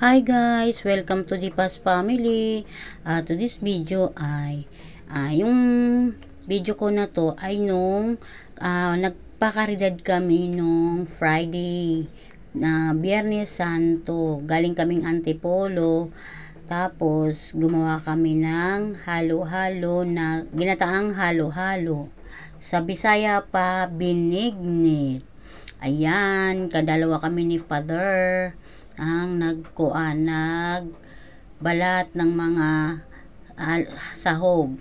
Hi guys! Welcome to the Paz Family. To this video ay yung video ko na to ay nung nagpakaridad kami nung Friday na Biyernes Santo. Galing kaming Antipolo. Tapos gumawa kami ng halo-halo na ginataang halo-halo. Sa Bisaya pa, binignit. Ayan, kadalawa kami ni Father ang nagbalat ng mga sahog.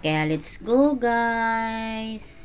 Kaya let's go guys!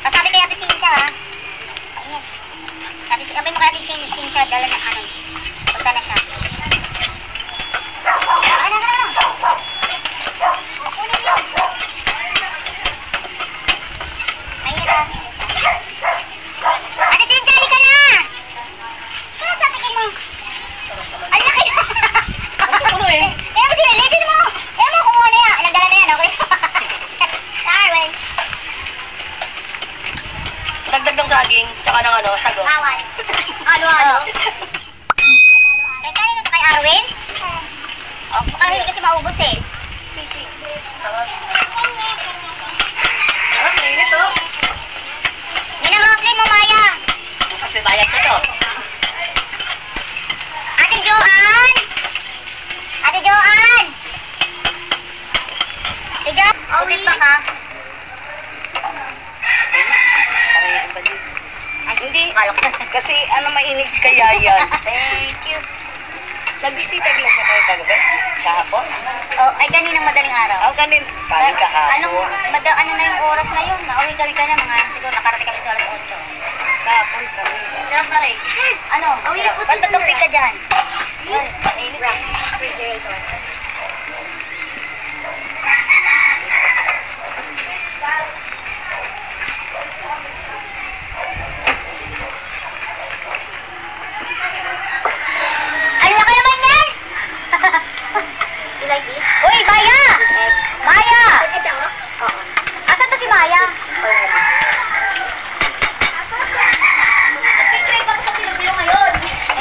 Pasabi kay Ate Cynthia, ha? Yes. Sabi mo kay Ate Cynthia, dala na ano. Punta na siya. Ano. Kunin mo. Ayun na. Ate Cynthia, halika na! Kaya sabi kayo mo? Ang laki na! Ang puno eh. Kaya mo sila, lesin mo! Kaya mo, kumuha na yan. Nagdala na yan, okay? Darwin. Dagdag ng saging, tsaka ng ano, sago. Bawal. Halo-halo. Kay kanino to, kay Arwin? Oh, baka hindi kasi maubos eh. Ah, mainit oh. Yan ang Roslyn mo, Maya. Mas may bayad ko to. Ate Joanne! Ate Joanne! Ate Joanne! Ulit ba ka? Ay, hindi. Kasi ano mainit kaya yan. Thank you. Nagbisita lang siya kayo kagabi? Kahapon? Oh, ay kaninang madaling araw. Ang kanin. Kanin kahapon. Ano na yung oras na yun? Nauwi kami ka na mga, siguro nakarating kami sa alas 8. Kahapon kami. Sarap na rin. Ano? Ba't natupik ka dyan? Mainit lang. Refrigerator. Ang laki naman yan! You like this? Uy, Maya! Maya! Oo. Asan ba si Maya? Nag-picture pa ko sa Bilo-Bilo ngayon.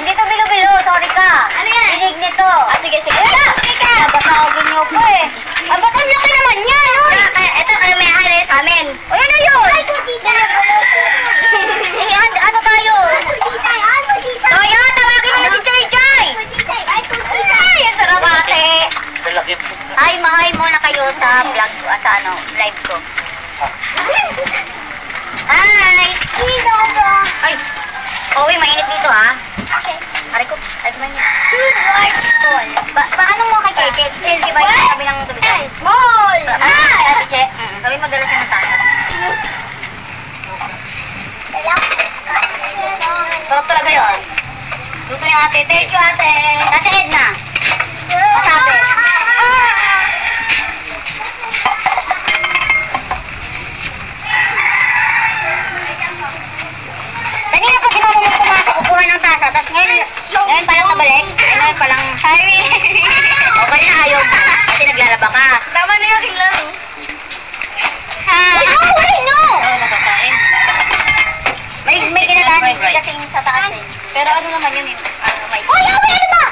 Hindi to Bilo-Bilo, sorry ka. Ano yan? Binig nito. Sige. Nabasagin niyo po eh. Ba't ang laki naman yan, uy? Ito kayo may hari sa amin. O yun na yun. Ay, tita. Ano tayo? Toyo, tawagin mo na si Joy Joy. Ay, ang sarap ate. Malaki po. Ay, mahay muna kayo sa vlog ko, sa ano, live ko. Hi! Ay, uy, mainit dito ha. Aray ko, man yan. Paano mo kay Cheche? Cheche ba yung sabi ng tubig? Small! Ate Che, sabi magdala siya ng tayo. Sarap talaga yun. Luto ni ate. Thank you ate. Ate Edna. Masabi. Kanina pa si mama mo pumasok, kukuha ng tasa. Tapos ngayon palang nabalik. Ngayon palang, sorry. O kanina ayaw mo. Kasi naglalaba ka. Tama na yung lang. Why no? Ano makakain? May ginadaan kasing sa taas eh. Pero ano naman yun eh? Uy, ano ba?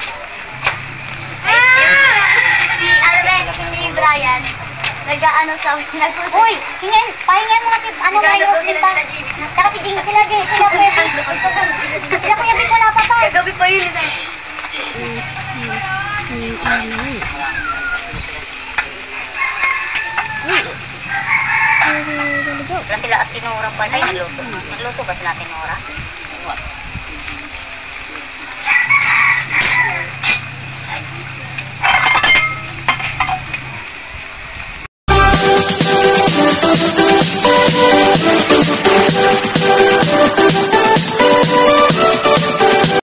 Si Arwen, si Brian, nag-ano sa Uy, pahingin mo kasi ano na yung sila. Saka si Jing, sila Kuya Big. Sila Kuya Big wala pa pa. Kagabi pa yun. Wala sila at tinura pa. Ay, nagluto ba sila tinura?